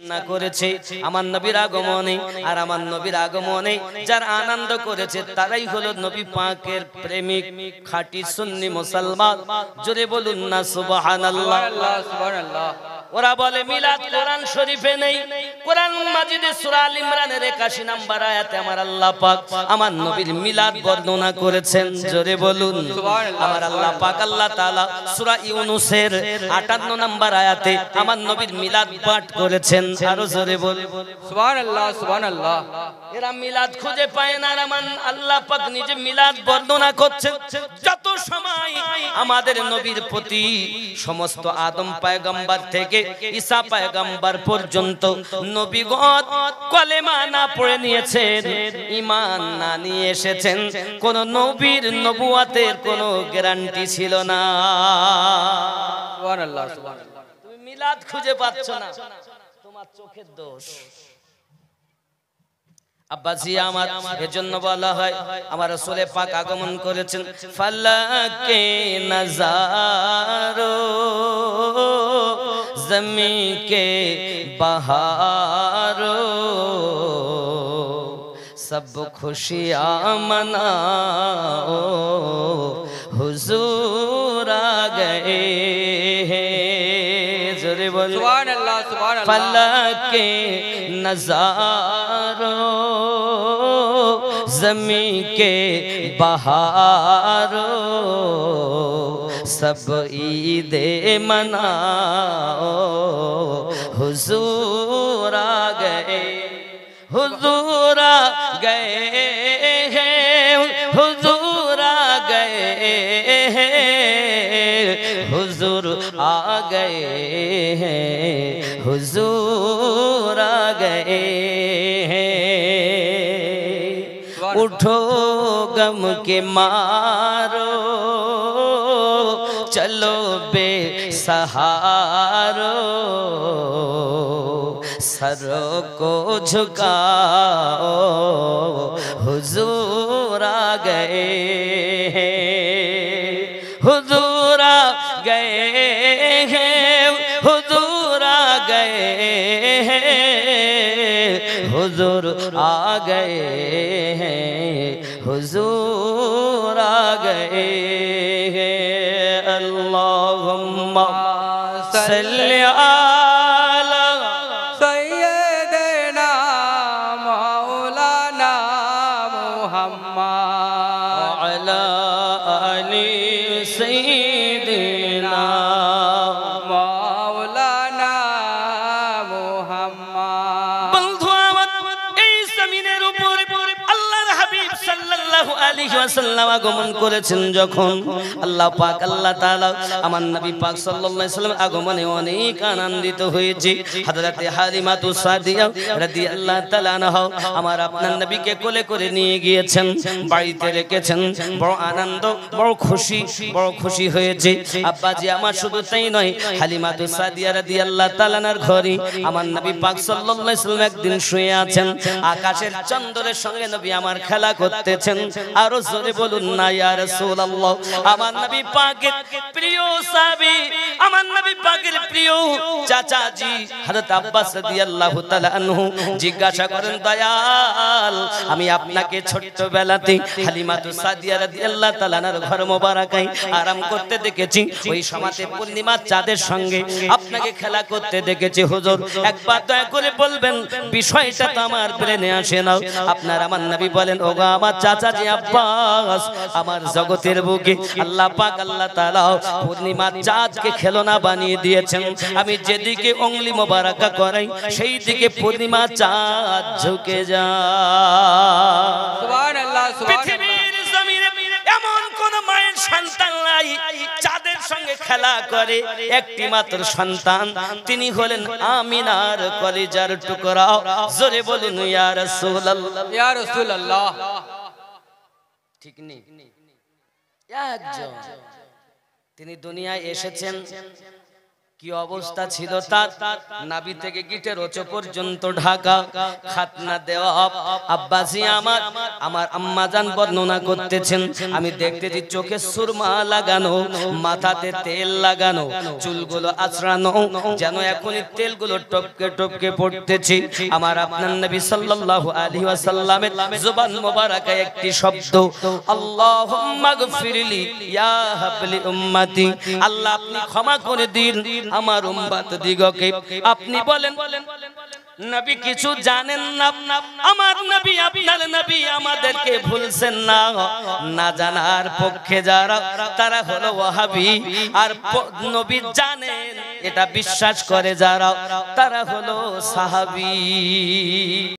না করেছে আমার নবীর আগমনে, আর আমার নবীর আগমনে যারা আনন্দ করেছে তারাই হলো নবী পাকের প্রেমিক খাঁটি সুন্নি মুসলমান। জোরে বলুন না সুবহানাল্লাহ। সুবহানাল্লাহ। ওরা বলে মিলাদ কোরআন শরীফে নেই। কোরআন মাজিদে সূরা আল ইমরানের 81 নম্বর আয়াতে আমার আল্লাহ পাক আমার নবীর মিলাদ বর্ণনা করেছেন। জোরে বলুন সুবহানাল্লাহ। আমার আল্লাহ পাক আল্লাহ তাআলা সূরা ইউনূসের 58 নম্বর আয়াতে আমার নবীর মিলাদ পাঠ করেছেন। আরো জোরে বলুন সুবহানাল্লাহ সুবহানাল্লাহ। এরা মিলাদ খুঁজে পায় না, আর আমার আল্লাহ পাক নিজে মিলাদ বর্ণনা করছেন। যত সময় আমাদের নবীর প্রতি সমস্ত আদম পয়গম্বর থেকে ঈসা পয়গম্বর পর্যন্ত নবীগণ কলেমা না পড়ে নিয়েছেন, ঈমান না নিয়ে এসেছেন, কোন নবীর নবুয়াতের কোনো গ্যারান্টি ছিল না। সুবহানাল্লাহ সুবহানাল্লাহ। তুমি মিলাদ খুঁজে পাচ্ছ না, তোমার চোখের দোষ। আব্বাজি আমার এজন্য বলা হয় আমার রাসূলে পাক আগমন করেছেন ফালাকে নজারো জমি কে বাহারো সব খুশিয়াं मनाओ हुजूर आ गए हैं। जोरे बोलो सुभानअल्लाह सुभानअल्लाह। फलके नजारों ज़मी के बहारों सब ईदे मनाओ हुजूर आ गए, हुजूर आ गए हैं, हुजूर आ गए हैं, हुजूर आ गए हैं, हुजूर आ गए हैं। उठो गम के मारो चलो बेसहारो सरों को झुकाओ हुजूर आ गए हैं, हुजूर आ गए हैं, हुजूर आ गए हैं, हुजूर आ गए हैं, हुजूर आ गए हैं। अल्लाहुम्मा सल्ली अला सय्यदना मौलाना मुहम्मद अला आलि सय्यिदिना मौलाना मुहम्मद। বন্ধু আমার এই জমিনের উপর আল্লাহর হাবিব সাল্লাল্লাহু আলাইহি ওয়াসাল্লাম আগমন করেছেন যখন আল্লাহ পাক আল্লাহ তাআলা আমার নবী পাক সাল্লাল্লাহু আলাইহি ওয়াসাল্লাম আগমনে অনেক আনন্দিত হয়েছে। হযরতে হালিমাতু সাদিয়া রাদিয়াল্লাহু তাআলা আনহা আমার আপনার নবীকে কোলে করে নিয়ে গিয়েছেন, বাড়িতে রেখেছেন। বড় আনন্দ, বড় খুশি হয়েছে। আব্বাজি আমার শুধু তাই নয়, হালিমাতু সাদিয়া রাদিয়াল্লাহু তাআলা আনহার ঘরে আমার নবী পাক সাল্লাল্লাহু আলাইহি ওয়াসাল্লাম একদিন শুয়ে আছেন। আকাশের চন্দ্রের সঙ্গে নবী আমার খেলা করতেছেন। আরো জোরে বলুন না ইয়া রাসূলুল্লাহ। আমার নবী পাকের প্রিয় সাহাবী, আমার নবী পাকের প্রিয় চাচাজি হযরত আব্বাস রাদিয়াল্লাহু তাআলা আনহু জিজ্ঞাসা করেন, দয়াল আমি আপনাকে ছোট্টবেলাতে হালিমাতু সাদিয়া রাদিয়াল্লাহু তাআলা আনহার ঘর মোবারকায় আরাম করতে দেখেছি, ওই সময়তে পূর্ণিমার চাঁদের সঙ্গে আপনাকে খেলা করতে দেখেছি। হুজুর একবার দয়া করে বলবেন, বিষয়টা তো আমার ব্রেনে আসে না। আপনার আমার নবী বলেন, ওগো আমার চাচাজি আব্বাস, আমার জগতের বুকে আল্লাহ পাক আল্লাহ তাআলা পূর্ণিমার চাঁদকে খেলনা বানিয়ে দিয়েছেন। আমি যেদিকে উংলি মোবারকা করাই সেই দিকে পূর্ণিমার চাঁদ ঝুঁকে যায়। সুবহানাল্লাহ সুবহানাল্লাহ। পৃথিবীর জমিনে এমন কোন মায়ের সন্তান নাই চাঁদের সঙ্গে খেলা করে, একটি মাত্র সন্তান, তিনি হলেন আমিনার কলিজার টুকরা। জোরে বলুন ইয়া রাসূলুল্লাহ। ইয়া রাসূলুল্লাহ। ঠিক নেই একজন, তিনি দুনিয়ায় এসেছেন কি অবস্থা ছিল তার, নাভি থেকে গিটের ওচো পর্যন্ত ঢাকা, খাতনা দেওয়া। আব্বাসি আমার আম্মাজান বর্ণনা করতেছেন, আমি দেখতেছি চোখে সুরমা লাগানো, মাথাতে তেল লাগানো, চুলগুলো আঁচড়ানো, যেন এখনই তেলগুলো টপকে টপকে পড়তেছে। আমার আপনার নবী সাল্লাল্লাহু আলাইহি ওয়াসাল্লামের জবান মোবারকায় একটি শব্দ, আল্লাহুম্মা গফিরলি ইয়া হাবলি উম্মতি, আল্লাহ আপনি ক্ষমা করে দিন আমার উম্মত দিগকে। আপনি বলেন নবী কিছু জানেন না, আমার নবী আপনার নবী আমাদেরকে ভুলছেন না। না জানার পক্ষে যারা, তারা হলো ওয়াহাবি, আর নবী জানেন এটা বিশ্বাস করে যারা, তারা হলো সাহাবী।